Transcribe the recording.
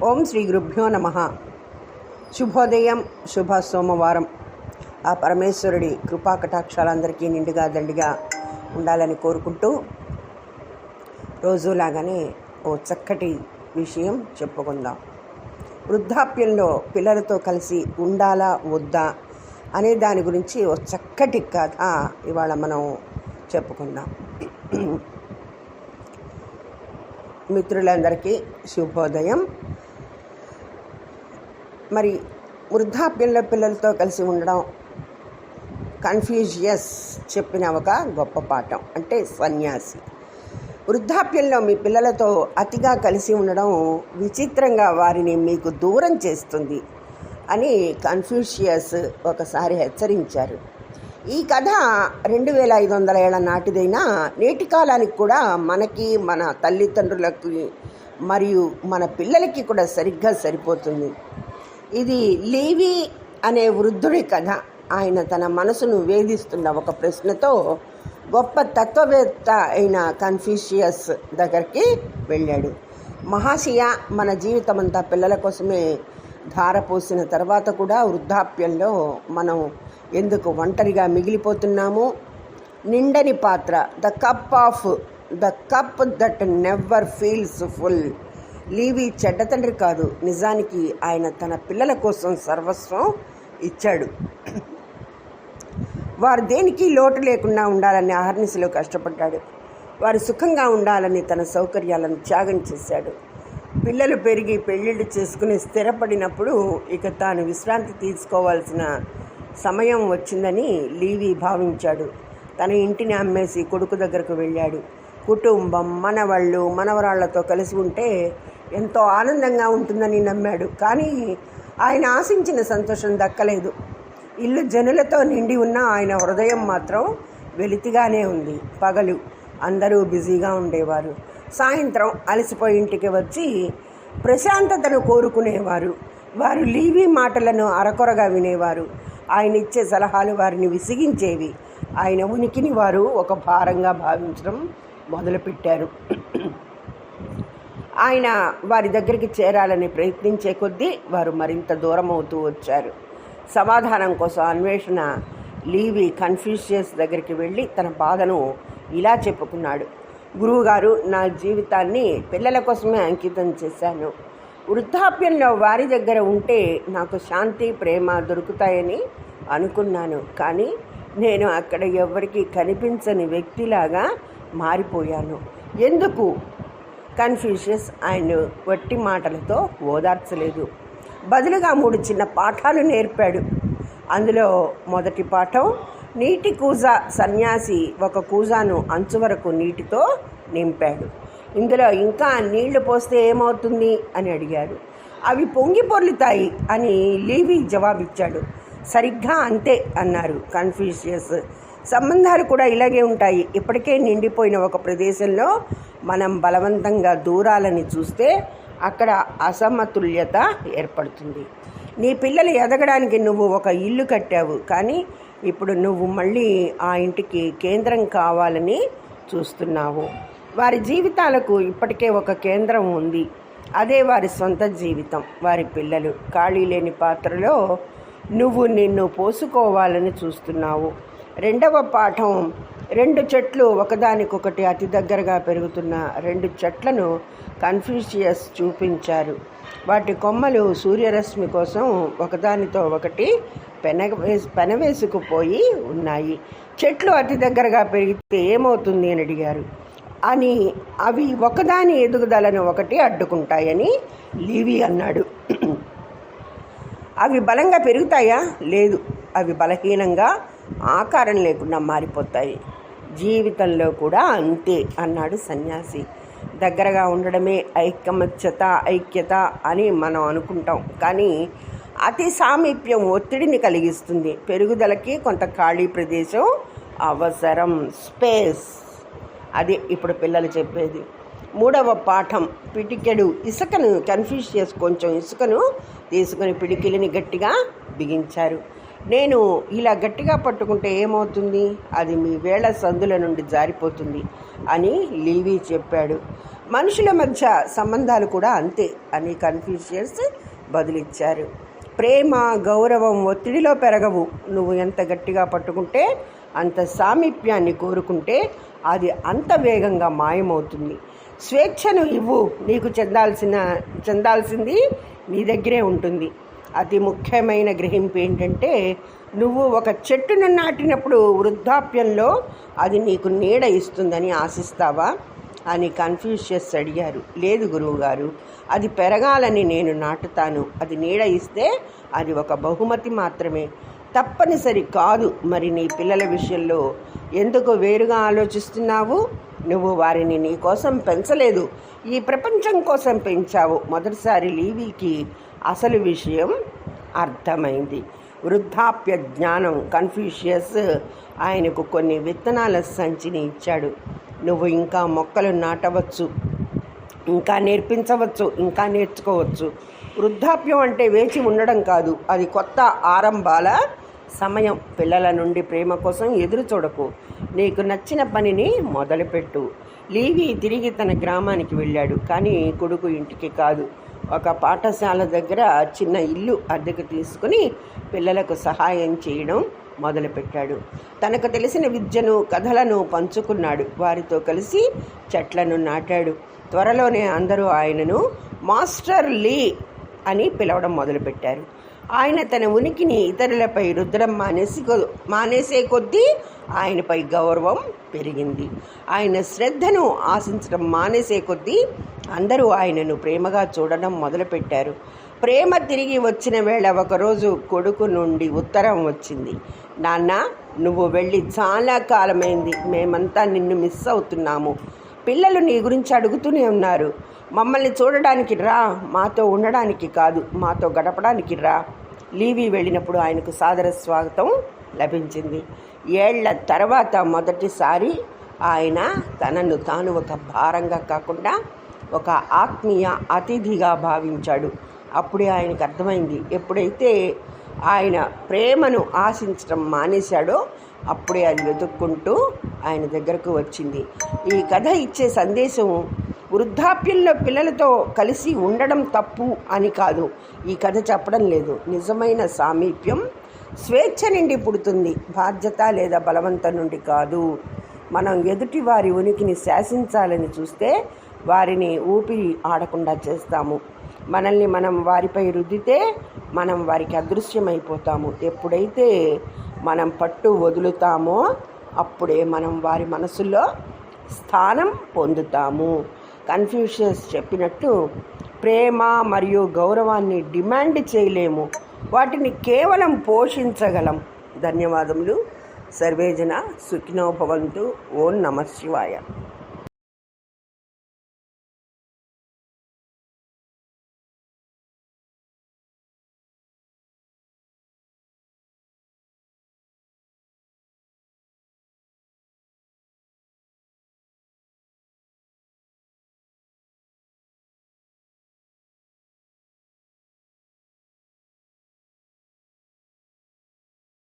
ఓం శ్రీ గురుభ్యో నమః. శుభోదయం, శుభ సోమవారం. ఆ పరమేశ్వరుడి కృపాకటాక్షాలందరికీ నిండుగా దండిగా ఉండాలని కోరుకుంటూ రోజులాగానే ఓ చక్కటి విషయం చెప్పుకుందాం. వృద్ధాప్యంలో పిల్లలతో కలిసి ఉండాలా వద్దా అనే దాని గురించి ఓ చక్కటి కథ ఇవాళ మనం చెప్పుకుందాం. మిత్రులందరికీ శుభోదయం. మరి వృద్ధాప్యంలో పిల్లలతో కలిసి ఉండడం కన్ఫ్యూజియస్ చెప్పిన ఒక గొప్ప పాఠం. అంటే సన్యాసి వృద్ధాప్యంలో మీ పిల్లలతో అతిగా కలిసి ఉండడం విచిత్రంగా వారిని మీకు దూరం చేస్తుంది అని కన్ఫ్యూషియస్ ఒకసారి హెచ్చరించారు. ఈ కథ 2500 ఏళ్ల నాటిదైనా నేటి కాలానికి కూడా మనకి, మన తల్లిదండ్రులకి మరియు మన పిల్లలకి కూడా సరిగ్గా సరిపోతుంది. ఇది లీవీ అనే వృద్ధుడి కథ. ఆయన తన మనసును వేధిస్తున్న ఒక ప్రశ్నతో గొప్ప తత్వవేత్త అయిన కన్ఫ్యూషియస్ దగ్గరికి వెళ్ళాడు. మహాశయ, మన జీవితం అంతా పిల్లల కోసమే ధారపోసిన తర్వాత కూడా వృద్ధాప్యంలో మనం ఎందుకు ఒంటరిగా మిగిలిపోతున్నాము? నిండని పాత్ర, the cup that never feels full. Levi చెడ్డ తండ్రి కాదు. నిజానికి ఆయన తన పిల్లల కోసం సర్వస్వం ఇచ్చాడు. వారు దేనికి లోటు లేకుండా ఉండాలని అహర్నిశలో కష్టపడ్డాడు. వారు సుఖంగా ఉండాలని తన సౌకర్యాలను త్యాగం చేశాడు. పిల్లలు పెరిగి పెళ్ళిళ్ళు చేసుకుని స్థిరపడినప్పుడు ఇక తాను విశ్రాంతి తీసుకోవాల్సిన సమయం వచ్చిందని లీవీ భావించాడు. తన ఇంటిని అమ్మేసి కొడుకు దగ్గరకు వెళ్ళాడు. కుటుంబం, మనవాళ్ళు, మనవరాళ్లతో కలిసి ఉంటే ఎంతో ఆనందంగా ఉంటుందని నమ్మాడు. కానీ ఆయన ఆశించిన సంతోషం దక్కలేదు. ఇల్లు జనులతో నిండి ఉన్న ఆయన హృదయం మాత్రం వెలితిగానే ఉంది. పగలు అందరూ బిజీగా ఉండేవారు. సాయంత్రం అలసిపోయి ఇంటికి వచ్చి ప్రశాంతతను కోరుకునేవారు. వారు లీవీ మాటలను అరకొరగా వినేవారు. ఆయన ఇచ్చే సలహాలు వారిని విసిగించేవి. ఆయన ఉనికిని వారు ఒక భారంగా భావించడం మొదలుపెట్టారు. ఆయన వారి దగ్గరికి చేరాలని ప్రయత్నించే కొద్దీ వారు మరింత దూరం అవుతూ వచ్చారు. సమాధానం కోసం అన్వేషణ లీవీ కన్ఫ్యూషియస్ దగ్గరికి వెళ్ళి తన బాధను ఇలా చెప్పుకున్నాడు. గురువుగారు, నా జీవితాన్ని పిల్లల కోసమే అంకితం చేశాను. వృద్ధాప్యంలో వారి దగ్గర ఉంటే నాకు శాంతి, ప్రేమ దొరుకుతాయని అనుకున్నాను. కానీ నేను అక్కడ ఎవరికి కనిపించని వ్యక్తిలాగా మారిపోయాను. ఎందుకు? కన్ఫ్యూషియస్ ఆయన వట్టి మాటలతో ఓదార్చలేదు. బదులుగా 3 చిన్న పాఠాలు నేర్పాడు. అందులో మొదటి పాఠం, నీటి కూజ. సన్యాసి ఒక కూజాను అంచు వరకు నీటితో నింపాడు. ఇందులో ఇంకా నీళ్లు పోస్తే ఏమవుతుంది అని అడిగారు. అవి పొంగి పొర్లుతాయి అని లీవీ జవాబిచ్చాడు. సరిగ్గా అంతే అన్నారు కన్ఫ్యూషియస్. సంబంధాలు కూడా ఇలాగే ఉంటాయి. ఇప్పటికే నిండిపోయిన ఒక ప్రదేశంలో మనం బలవంతంగా దూరాలని చూస్తే అక్కడ అసమతుల్యత ఏర్పడుతుంది. నీ పిల్లలు ఎదగడానికి నువ్వు ఒక ఇల్లు కట్టావు, కానీ ఇప్పుడు నువ్వు మళ్ళీ ఆ ఇంటికి కేంద్రం కావాలని చూస్తున్నావు. వారి జీవితాలకు ఇప్పటికే ఒక కేంద్రం ఉంది. అదే వారి సొంత జీవితం, వారి పిల్లలు. ఖాళీ లేని పాత్రలో నువ్వు నిన్ను పోసుకోవాలని చూస్తున్నావు. రెండవ పాఠం, 2 చెట్లు ఒకదానికొకటి అతి దగ్గరగా పెరుగుతున్న 2 చెట్లను కన్ఫ్యూషియస్ చూపించారు. వాటి కొమ్మలు సూర్యరశ్మి కోసం ఒకదానితో ఒకటి పెనవేసుకుపోయి ఉన్నాయి. చెట్లు అతి దగ్గరగా పెరిగితే ఏమవుతుంది అని అడిగారు. అవి ఒకదాని ఎదుగుదలను ఒకటి అడ్డుకుంటాయని లీవీ అన్నాడు. అవి బలంగా పెరుగుతాయా? లేదు, అవి బలహీనంగా ఆకారం లేకుండా మారిపోతాయి. జీవితంలో కూడా అంతే అన్నాడు సన్యాసి. దగ్గరగా ఉండడమే ఐక్యత అని మనం అనుకుంటాం, కానీ అతి సామీప్యం ఒత్తిడిని కలిగిస్తుంది. పెరుగుదలకి కొంత ఖాళీ ప్రదేశం అవసరం, స్పేస్. అది ఇప్పుడు పిల్లలు చెప్పేది. 3వ పాఠం, పిడికెడు ఇసుకను. కన్ఫ్యూషియస్ కొంచెం ఇసుకను తీసుకుని పిడికిలిని గట్టిగా బిగించారు. నేను ఇలా గట్టిగా పట్టుకుంటే ఏమవుతుంది? అది మీ వేళ్ల సందుల నుండి జారిపోతుంది అని లీవీ చెప్పాడు. మనుషుల మధ్య సంబంధాలు కూడా అంతే అని కన్ఫ్యూషియస్ బదులిచ్చారు. ప్రేమ, గౌరవం ఒత్తిడిలో పెరగవు. నువ్వు ఎంత గట్టిగా పట్టుకుంటే, అంత సామీప్యాన్ని కోరుకుంటే అది అంత వేగంగా మాయమవుతుంది. స్వేచ్ఛను ఇవ్వు, నీకు చెందాల్సింది నీ దగ్గరే ఉంటుంది. అతి ముఖ్యమైన గ్రహింపు ఏంటంటే, నువ్వు ఒక చెట్టును నాటినప్పుడు వృద్ధాప్యంలో అది నీకు నీడ ఇస్తుందని ఆశిస్తావా అని కన్ఫ్యూషియస్ అడిగారు. లేదు గురువుగారు, అది పెరగాలని నేను నాటుతాను. అది నీడ ఇస్తే అది ఒక బహుమతి మాత్రమే, తప్పనిసరి కాదు. మరి నీ పిల్లల విషయంలో ఎందుకు వేరుగా ఆలోచిస్తున్నావు? నువ్వు వారిని నీ కోసం పెంచలేదు, ఈ ప్రపంచం కోసం పెంచావు. మొదటిసారి లీవీకి అసలు విషయం అర్థమైంది. వృద్ధాప్య జ్ఞానం. కన్ఫ్యూషియస్ ఆయనకు కొన్ని విత్తనాల సంచిని ఇచ్చాడు. నువ్వు ఇంకా మొక్కలు నాటవచ్చు, ఇంకా నేర్పించవచ్చు, ఇంకా నేర్చుకోవచ్చు. వృద్ధాప్యం అంటే వేచి ఉండడం కాదు, అది కొత్త ఆరంభాల సమయం. పిల్లల నుండి ప్రేమ కోసం ఎదురు చూడకు, నీకు నచ్చిన పనిని మొదలుపెట్టు. లీవీ తిరిగి తన గ్రామానికి వెళ్ళాడు. కానీ కొడుకు ఇంటికి కాదు, ఒక పాఠశాల దగ్గర చిన్న ఇల్లు అద్దెకు తీసుకుని పిల్లలకు సహాయం చేయడం మొదలుపెట్టాడు. తనకు తెలిసిన విద్యను, కథలను పంచుకున్నాడు. వారితో కలిసి చెట్లను నాటాడు. త్వరలోనే అందరూ ఆయనను మాస్టర్ లీ అని పిలవడం మొదలుపెట్టారు. ఆయన తన ఉనికిని ఇతరులపై రుద్దడం మానేసే కొద్దీ ఆయనపై గౌరవం పెరిగింది. ఆయన శ్రద్ధను ఆశించడం మానేసే కొద్దీ అందరూ ఆయనను ప్రేమగా చూడడం మొదలుపెట్టారు. ప్రేమ తిరిగి వచ్చిన వేళ ఒకరోజు కొడుకు నుండి ఉత్తరం వచ్చింది. నాన్న, నువ్వు వెళ్ళి చాలా కాలమైంది, మేమంతా నిన్ను మిస్ అవుతున్నాము. పిల్లలు నీ గురించి అడుగుతూనే ఉన్నారు. మమ్మల్ని చూడడానికి రా, మాతో ఉండడానికి కాదు, మాతో గడపడానికి రా. లీవీ వెళ్ళినప్పుడు ఆయనకు సాదర స్వాగతం లభించింది. ఏళ్ల తర్వాత మొదటిసారి ఆయన తనను తాను ఒక భారంగా కాకుండా ఒక ఆత్మీయ అతిథిగా భావించాడు. అప్పుడే ఆయనకు అర్థమైంది, ఎప్పుడైతే ఆయన ప్రేమను ఆశించడం మానేశాడో అప్పుడే అది వెతుక్కుంటూ ఆయన దగ్గరకు వచ్చింది. ఈ కథ ఇచ్చే సందేశం వృద్ధాప్యంలో పిల్లలతో కలిసి ఉండడం తప్పు అని కాదు. ఈ కథ చెప్పడం లేదు. నిజమైన సామీప్యం స్వేచ్ఛ నుండి పుడుతుంది, బాధ్యత లేదా బలవంతం నుండి కాదు. మనం ఎదుటి వారి ఉనికిని శాసించాలని చూస్తే వారిని ఊపిరి ఆడకుండా చేస్తాము. మనల్ని మనం వారిపై రుద్దితే మనం వారికి అదృశ్యమైపోతాము. ఎప్పుడైతే మనం పట్టు వదులుతామో అప్పుడే మనం వారి మనసులో స్థానం పొందుతాము. కన్ఫ్యూషియస్ చెప్పినట్టు ప్రేమ మరియు గౌరవాన్ని డిమాండ్ చేయలేము, వాటిని కేవలం పోషించగలం. ధన్యవాదములు. సర్వేజన సుఖినో భవంతు. ఓం నమః శివాయ.